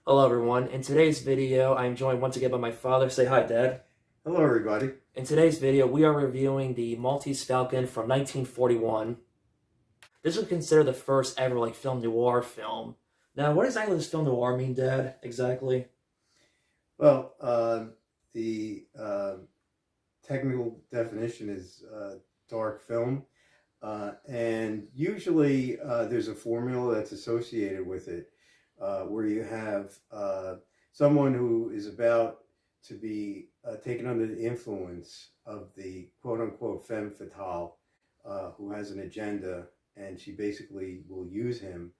Hello everyone. In today's video, I am joined once again by my father. Say hi, Dad. Hello, everybody. In today's video, we are reviewing the Maltese Falcon from 1941. This was considered the first ever film noir film. Now, what exactly does film noir mean, Dad? Exactly? Well, the technical definition is dark film, and usually there's a formula that's associated with it, where you have someone who is about to be taken under the influence of the quote-unquote femme fatale, who has an agenda, and she basically will use him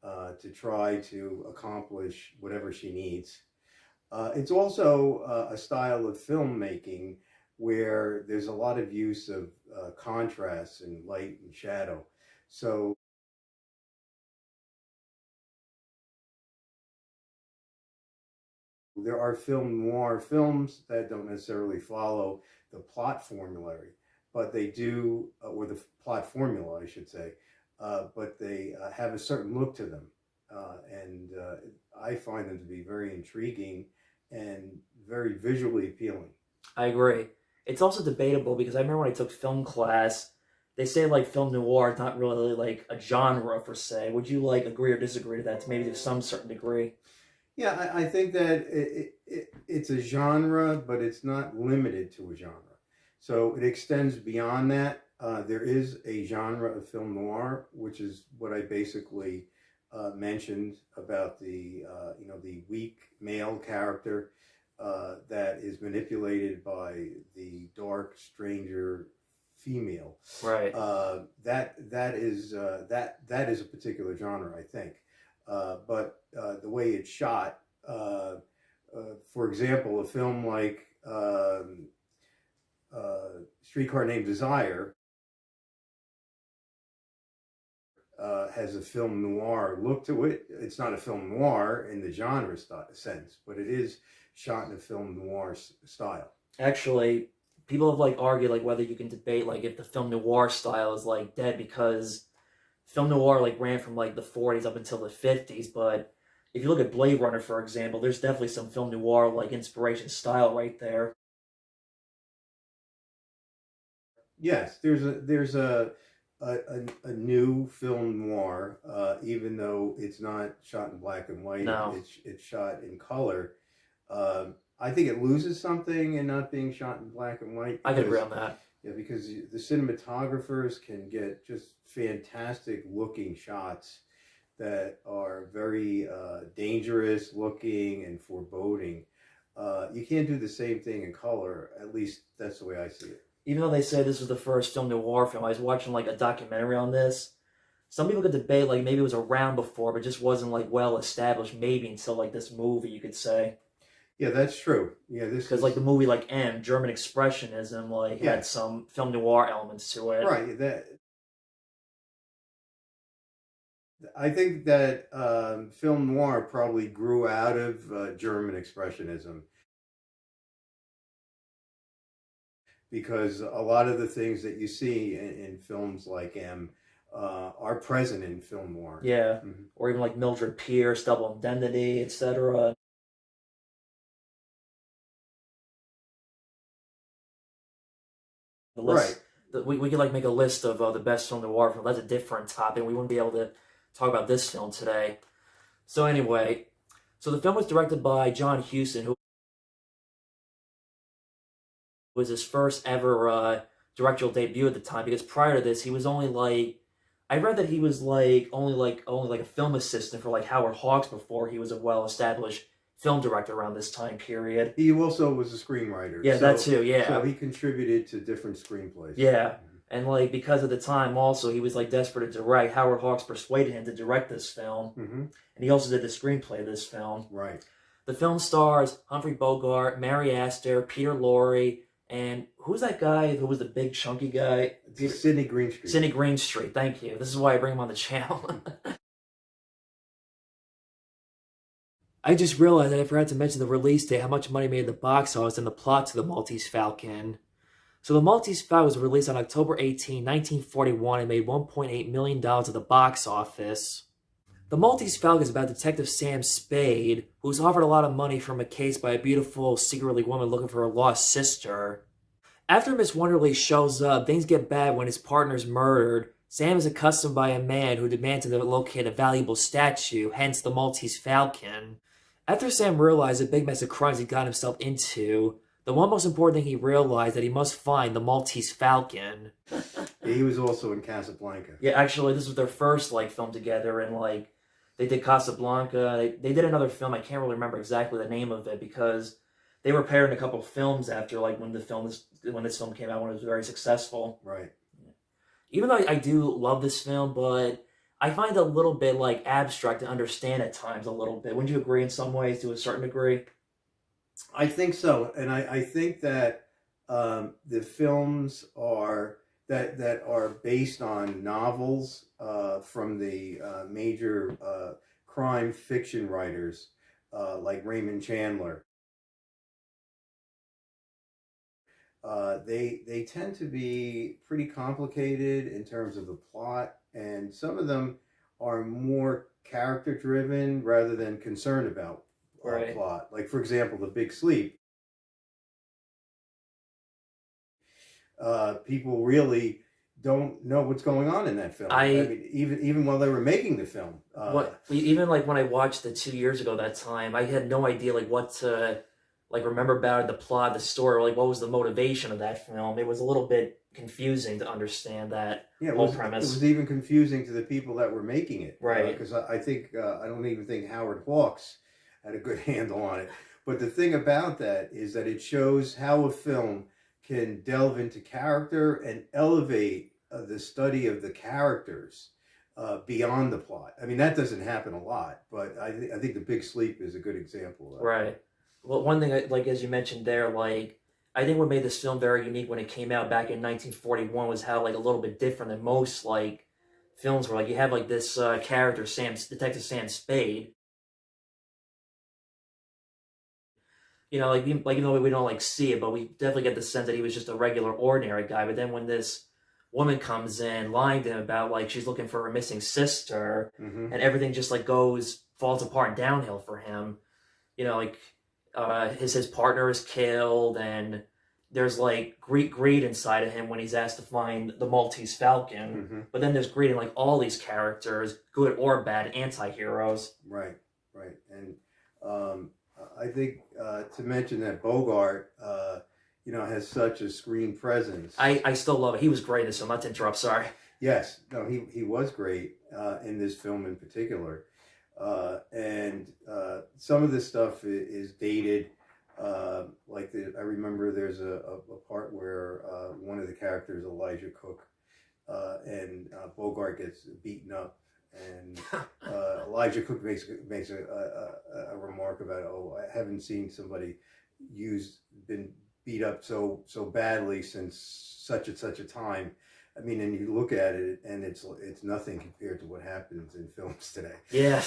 to try to accomplish whatever she needs. It's also a style of filmmaking where there's a lot of use of contrast and light and shadow. So there are film noir films that don't necessarily follow the plot formulary, but they do, or the plot formula, I should say, but they have a certain look to them. And I find them to be very intriguing and very visually appealing. I agree. It's also debatable because I remember when I took film class, they say film noir is not really a genre per se. Would you agree or disagree to that? Maybe to some certain degree. Yeah, I think that it's a genre, but it's not limited to a genre. So it extends beyond that. There is a genre of film noir, which is what I basically mentioned about the weak male character that is manipulated by the dark stranger female. Right. That is a particular genre, I think. But the way it's shot, for example, a film like Streetcar Named Desire has a film noir look to it. It's not a film noir in the genre sense, but it is shot in a film noir style. Actually, people have argued whether you can debate if the film noir style is dead, because film noir ran from the 40s up until the 50s, but if you look at Blade Runner, for example, there's definitely some film noir inspiration style right there. Yes, there's a new film noir, even though it's not shot in black and white. No. It's shot in color. I think it loses something in not being shot in black and white. I could agree on that. Yeah, because the cinematographers can get just fantastic looking shots that are very dangerous looking and foreboding. You can't do the same thing in color. At least that's the way I see it. Even though they say this was the first film noir film, I was watching a documentary on this. Some people could debate maybe it was around before, but just wasn't well established maybe until this movie, you could say. Yeah, that's true. Yeah, this because the movie M, German Expressionism, had some film noir elements to it. Right. I think that film noir probably grew out of German Expressionism, because a lot of the things that you see in films like M are present in film noir. Yeah, or even Mildred Pierce, Double Indemnity, etc. Right. We could make a list of the best film noir film. That's a different topic. We wouldn't be able to talk about this film today. So anyway, the film was directed by John Huston, who was his first ever directorial debut at the time, because prior to this he was only I read that he was only a film assistant for Howard Hawks before he was a well-established film director around this time period. He also was a screenwriter. Yeah, that too, yeah. So he contributed to different screenplays. Yeah, and because of the time also, he was desperate to direct. Howard Hawks persuaded him to direct this film, and he also did the screenplay of this film. Right. The film stars Humphrey Bogart, Mary Astor, Peter Lorre, and who's that guy who was the big chunky guy? Sidney Greenstreet. Sidney Greenstreet, thank you. This is why I bring him on the channel. I just realized that I forgot to mention the release date, how much money made at the box office, and the plot to the Maltese Falcon. So the Maltese Falcon was released on October 18, 1941, and made $1.8 million at the box office. The Maltese Falcon is about Detective Sam Spade, who's offered a lot of money from a case by a beautiful, secretly woman looking for her lost sister. After Miss Wonderly shows up, things get bad when his partner's murdered. Sam is accosted by a man who demands to locate a valuable statue, hence the Maltese Falcon. After Sam realized the big mess of crimes he got himself into, the one most important thing he realized that he must find the Maltese Falcon. He was also in Casablanca. Yeah, actually, this was their first film together, and they did Casablanca. They did another film. I can't really remember exactly the name of it because they were paired in a couple of films after when this film came out, when it was very successful. Right. Even though I do love this film, but I find it a little bit abstract to understand at times a little bit. Wouldn't you agree in some ways to a certain degree? I think so, and I think that the films that are based on novels from the major crime fiction writers like Raymond Chandler. They tend to be pretty complicated in terms of the plot, and some of them are more character driven rather than concerned about plot. Like, for example, The Big Sleep. People really don't know what's going on in that film. I mean, even while they were making the film. Even when I watched it 2 years ago, that time I had no idea what to remember about it, the plot, the story, what was the motivation of that film. It was a little bit confusing to understand that whole premise. It was even confusing to the people that were making it, right? Because I think I don't even think Howard Hawks had a good handle on it. But the thing about that is that it shows how a film can delve into character and elevate the study of the characters beyond the plot. I mean, that doesn't happen a lot, but I think The Big Sleep is a good example of that. Right. Well, one thing, as you mentioned there, I think what made this film very unique when it came out back in 1941 was how, a little bit different than most, films where, you have, this character, Detective Sam Spade. You know, even though we don't, see it, but we definitely get the sense that he was just a regular, ordinary guy. But then when this woman comes in, lying to him about, she's looking for her missing sister, and everything just, falls apart downhill for him. You know, his partner is killed, and there's greed inside of him when he's asked to find the Maltese Falcon. But then there's greed in all these characters, good or bad, anti-heroes. Right. And I think to mention that Bogart has such a screen presence. I still love it. He was great in this film. Not to interrupt, sorry. Yes, no, he was great in this film in particular. And some of this stuff is dated. I remember there's a part where one of the characters, Elijah Cook, and Bogart gets beaten up, and Elijah Cook makes a remark about, I haven't seen somebody been beat up so badly since such and such a time. I mean, and you look at it, and it's nothing compared to what happens in films today. Yeah.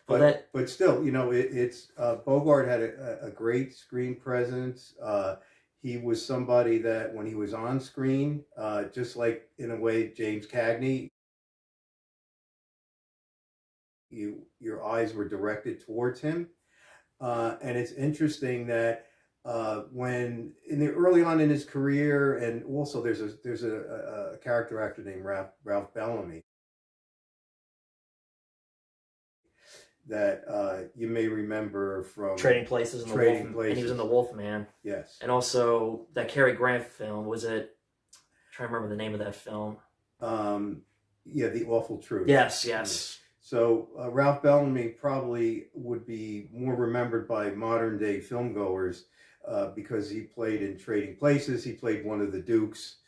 but still, it's Bogart had a great screen presence. He was somebody that when he was on screen, just like in a way James Cagney, your eyes were directed towards him, and it's interesting that. When early on in his career, and also there's a character actor named Ralph Bellamy that you may remember from Trading Places, and he was in The Wolfman. Yes, and also that Cary Grant film, was it? I'm trying to remember the name of that film. The Awful Truth. Yes. So Ralph Bellamy probably would be more remembered by modern day filmgoers. Because he played in Trading Places. He played one of the Dukes,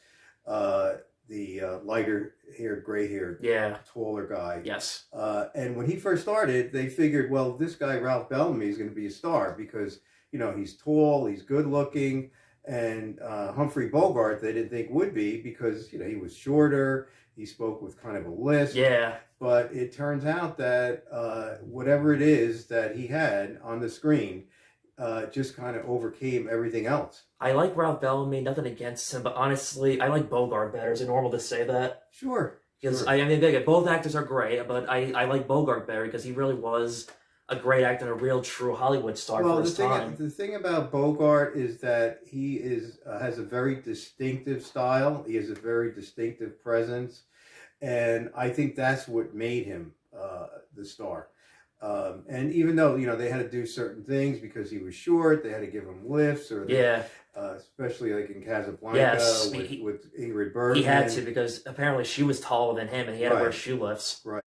the lighter-haired, gray-haired, taller guy. Yes. And when he first started, they figured, well, this guy, Ralph Bellamy, is going to be a star because, he's tall, he's good-looking, and Humphrey Bogart, they didn't think would be because, he was shorter, he spoke with kind of a lisp. Yeah. But it turns out that whatever it is that he had on the screen, just kind of overcame everything else. I like Ralph Bellamy, nothing against him, but honestly, I like Bogart better. Is it normal to say that? Sure. Because Sure. I mean, again, both actors are great, but I like Bogart better because he really was a great actor and a real true Hollywood star Well, for his time. the thing about Bogart is that he is has a very distinctive style. He has a very distinctive presence, and I think that's what made him the star. And even though they had to do certain things because he was short, they had to give him lifts, or Yeah. especially like in Casablanca Yes, with Ingrid he had to Bergman. because apparently she was taller than him and he had to wear Right, shoe lifts. right.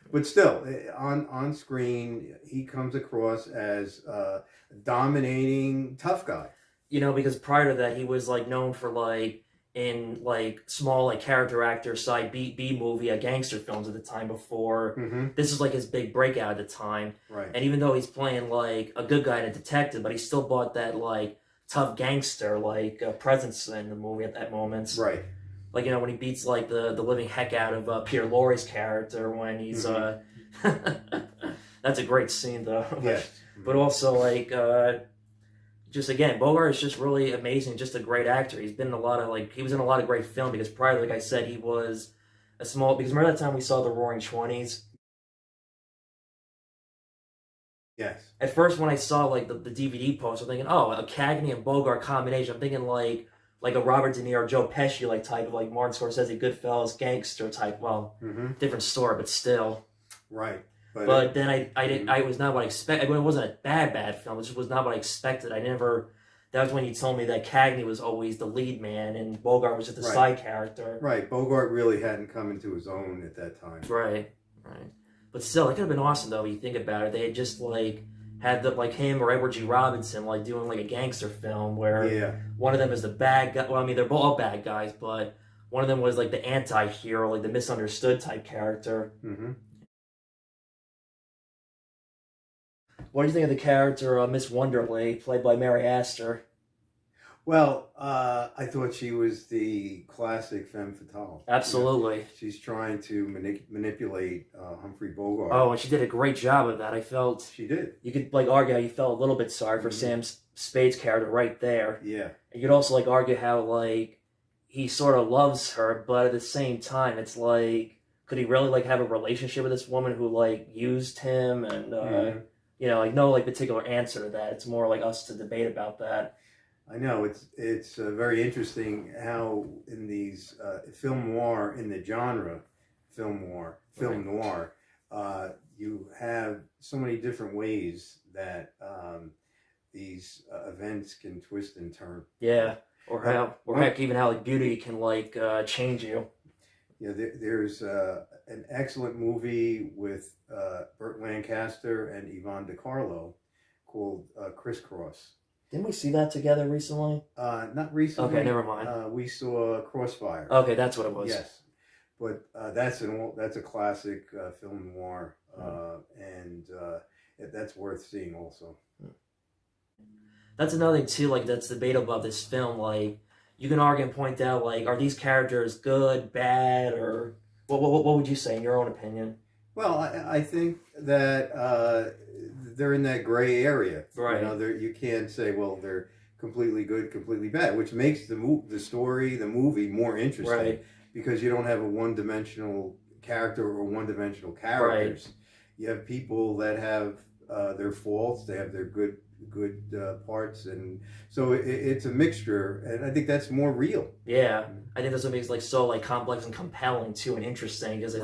But still, on screen, he comes across as a dominating tough guy. Because prior to that he was like known for like in like small like character actor side B movie gangster films at the time before Mm-hmm. this is like his big breakout at the time. Right. And even though he's playing like a good guy and a detective, but he still brought that like tough gangster like presence in the movie at that moment. Right. Like when he beats like the living heck out of Peter Lorre's character when he's that's a great scene though. Yes. But also like just again, Bogart is just really amazing, just a great actor. He's been in a lot of he was in a lot of great film because prior, like I said, he was a small because remember that time we saw the Roaring Twenties? Yes. At first when I saw like the DVD poster, I'm thinking, oh, a Cagney and Bogart combination. I'm thinking like a Robert De Niro, Joe Pesci like type of like Martin Scorsese, Goodfellas, gangster type. Well, different story, but still. Right. But then I was not what I expected. It wasn't a bad film. It just was not what I expected. That was when you told me that Cagney was always the lead man and Bogart was just a side character. Right. Bogart really hadn't come into his own at that time. Right. But still, it could have been awesome though. When you think about it, they had just had him or Edward G. Robinson doing like a gangster film where one of them is the bad guy. Well, I mean they're all bad guys, but one of them was like the anti-hero, like the misunderstood type character. Mm-hmm. What do you think of the character Miss Wonderly, played by Mary Astor? Well, I thought she was the classic femme fatale. Absolutely. She's trying to manipulate Humphrey Bogart. Oh, and she did a great job of that. I felt she did. You could argue how you felt a little bit sorry for Sam Spade's character right there. Yeah. And you could also argue how he sort of loves her, but at the same time, it's could he really have a relationship with this woman who used him and no particular answer to that. It's more like us to debate about that. I know it's very interesting how in these film noir, in the genre film noir, you have so many different ways that these events can twist and turn. Yeah, or heck, even how beauty can change you. Yeah, there's an excellent movie with Burt Lancaster and Yvonne DiCarlo called Crisscross. Didn't we see that together recently? Not recently. Okay, never mind. We saw Crossfire. Okay, that's what it was. Yes, but that's a classic film noir, and that's worth seeing also. That's another thing too. That's debatable about this film. You can argue and point out, are these characters good, bad, or what would you say in your own opinion? Well, I think that they're in that gray area. Right. You can't say, well, they're completely good, completely bad, which makes the story, the movie more interesting. Right. Because you don't have a one-dimensional character or one-dimensional characters. Right. You have people that have their faults, they have their good parts, and so it's a mixture, and I think that's more real. Yeah, I think that's what makes so complex and compelling too, and interesting. Because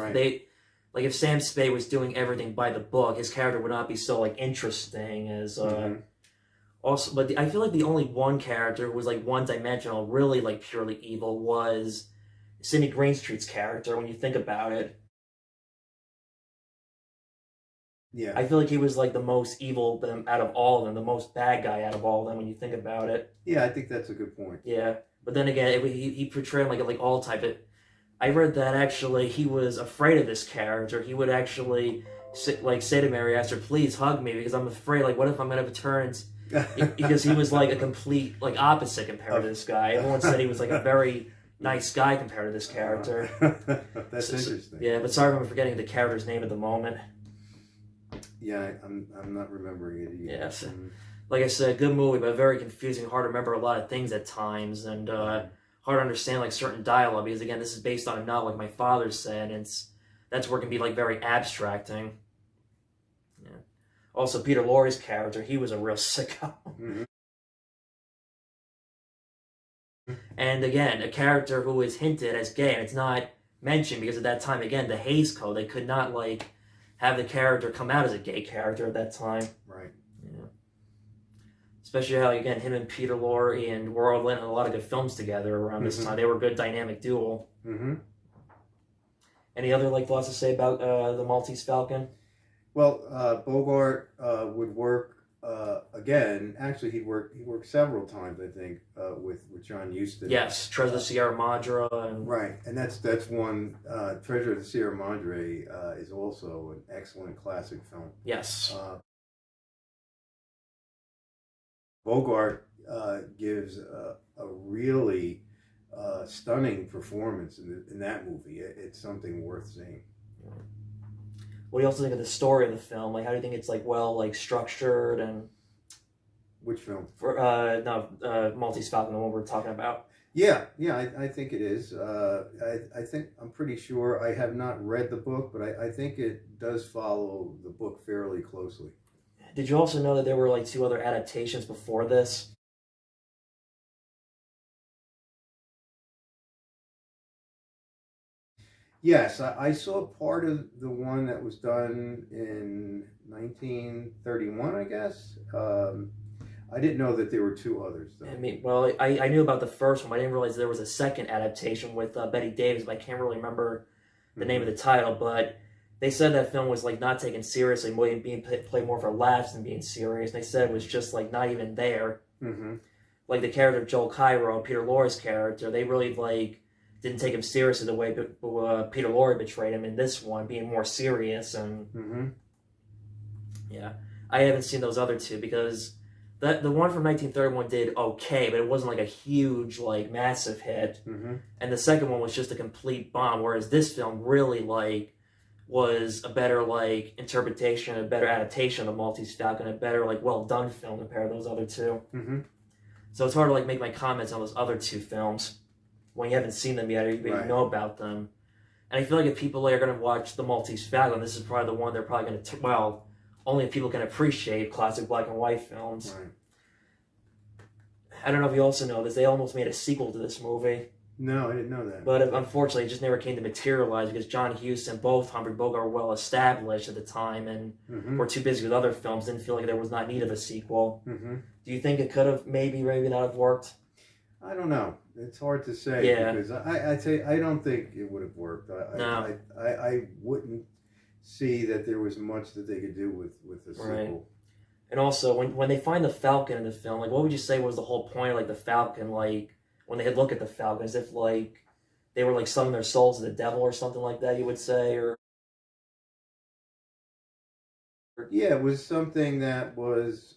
if Sam Spade was doing everything by the book, his character would not be so interesting as. Also, but I feel like the only one character who was one-dimensional, really purely evil, was Sidney Greenstreet's character. When you think about it. Yeah. I feel like he was the most evil out of all of them, the most bad guy out of all of them when you think about it. Yeah, I think that's a good point. Yeah, but then again, he portrayed him all type of. I read that actually he was afraid of this character. He would actually say to Mary Astor, "Please hug me because I'm afraid. What if I'm gonna turn?" Because he was a complete opposite compared to this guy. Everyone said he was a very nice guy compared to this character. That's interesting. Yeah, but sorry I'm forgetting the character's name at the moment. Yeah, I'm not remembering it either. Yes. Like I said, good movie, but very confusing, hard to remember a lot of things at times. And hard to understand like certain dialogue because again, this is based on a novel, like my father said, and that's where it can be like very abstracting. Yeah. Also, Peter Lorre's character, he was a real sicko. Mm-hmm. And again, a character who is hinted as gay, and it's not mentioned because at that time, again, the Hays Code, they could not like have the character come out as a gay character at that time. Right. Yeah. Especially how, again, him and Peter Lorre and were all in a lot of good films together around this time. They were a good dynamic duo. Mm-hmm. Any other like thoughts to say about the Maltese Falcon? Well, Bogart would work again. Actually, he worked several times, I think, with John Huston. Yes, Treasure of the Sierra Madre. And... Right, and that's one. Treasure of the Sierra Madre is also an excellent classic film. Yes. Bogart gives a really stunning performance in that movie. It's something worth seeing. What do you also think of the story of the film? Like, how do you think it's like well like structured and? Which film? For Maltese Falcon, the one we're talking about. Yeah, I think it is. I think I'm pretty sure. I have not read the book, but I think it does follow the book fairly closely. Did you also know that there were like 2 other adaptations before this? Yes, I saw part of the one that was done in 1931, I guess. I didn't know that there were 2 others, though. I mean, well, I knew about the first one, but I didn't realize there was a second adaptation with Bette Davis, but I can't really remember the name of the title. But they said that film was like not taken seriously, being played more for laughs than being serious. And they said it was just like not even there. Mm-hmm. Like the character of Joel Cairo, Peter Lorre's character, they really like didn't take him seriously the way Peter Lorre betrayed him in this one, being more serious. And yeah, I haven't seen those other 2 because the one from 1931 did okay, but it wasn't like a huge, like massive hit. And the second one was just a complete bomb. Whereas this film really like was a better like interpretation, a better adaptation of the Maltese Falcon, a better like well done film compared to those other 2. So it's hard to like make my comments on those other 2 films when you haven't seen them yet or you even know about them. And I feel like if people are going to watch the Maltese Falcon, this is probably the one they're probably going to only if people can appreciate classic black and white films. Right. I don't know if you also know this, they almost made a sequel to this movie. No, I didn't know that. But unfortunately, it just never came to materialize because John Huston, both Humphrey Bogart were well established at the time and were too busy with other films, didn't feel like there was not need of a sequel. Do you think it could have maybe not have worked? I don't know. It's hard to say because I'd say I don't think it would have worked. I wouldn't see that there was much that they could do with the sequel. Right. And also, when they find the Falcon in the film, like, what would you say was the whole point of, like, the Falcon, like, when they had look at the Falcon, as if, like, they were, like, selling their souls to the devil or something like that, you would say, or... Yeah, it was something that was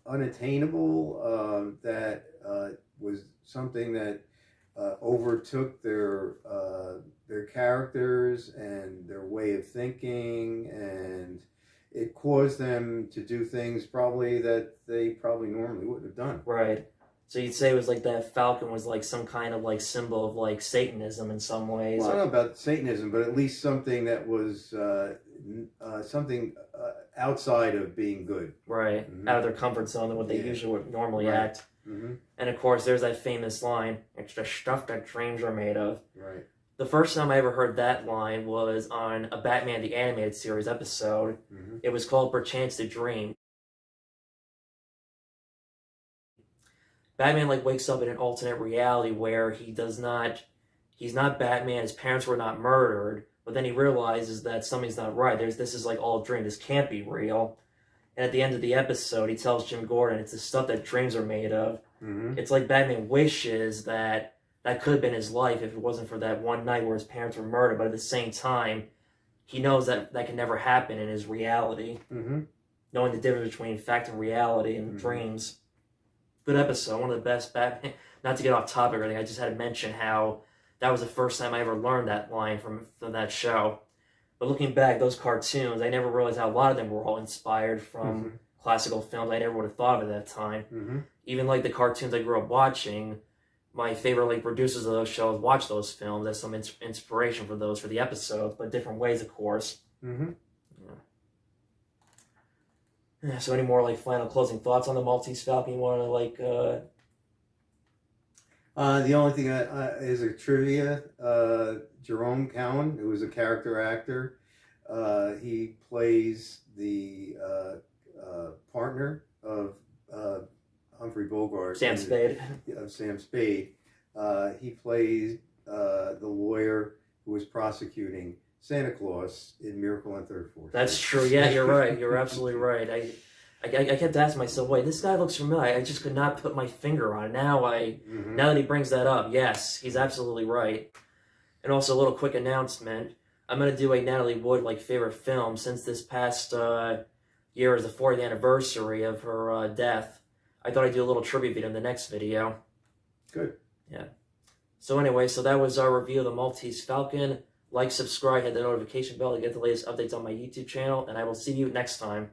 unattainable, that was something that overtook their characters and their way of thinking, and it caused them to do things probably that they probably normally wouldn't have done. Right. So you'd say it was like that Falcon was like some kind of like symbol of like Satanism in some ways. Well, I don't know about Satanism, but at least something that was something outside of being good. Right. Out of their comfort zone than what they usually would normally act. And of course, there's that famous line, "It's the stuff that dreams are made of." Right. The first time I ever heard that line was on a Batman the Animated Series episode. It was called Perchance to Dream. Batman like wakes up in an alternate reality where he's not Batman, his parents were not murdered, but then he realizes that something's not right. This is like all a dream, this can't be real. And at the end of the episode, he tells Jim Gordon it's the stuff that dreams are made of. It's like Batman wishes that could have been his life if it wasn't for that one night where his parents were murdered, but at the same time, he knows that can never happen in his reality. Knowing the difference between fact and reality and dreams. Good episode, one of the best Batman. Not to get off topic or anything, I just had to mention how that was the first time I ever learned that line from that show. But looking back, those cartoons, I never realized how a lot of them were all inspired from classical films I never would have thought of at that time. Even like the cartoons I grew up watching, my favorite like producers of those shows watch those films as some inspiration for those for the episodes, but different ways, of course. Mm-hmm. Yeah. So, any more like final closing thoughts on the Maltese Falcon? You want to like? The only thing is a trivia. Jerome Cowan, who was a character actor, he plays the partner of Humphrey Bogart. Sam Spade. Of Sam Spade. He plays the lawyer who was prosecuting Santa Claus in Miracle on 34th. That's true. Yeah, you're right. You're absolutely right. I kept asking myself, wait, this guy looks familiar. I just could not put my finger on it. Now now that he brings that up, yes, he's absolutely right. And also a little quick announcement. I'm going to do a Natalie Wood like favorite film since this past year is the 40th anniversary of her death. I thought I'd do a little tribute video in the next video. Good. Yeah. So anyway, so that was our review of the Maltese Falcon. Like, subscribe, hit the notification bell to get the latest updates on my YouTube channel, and I will see you next time.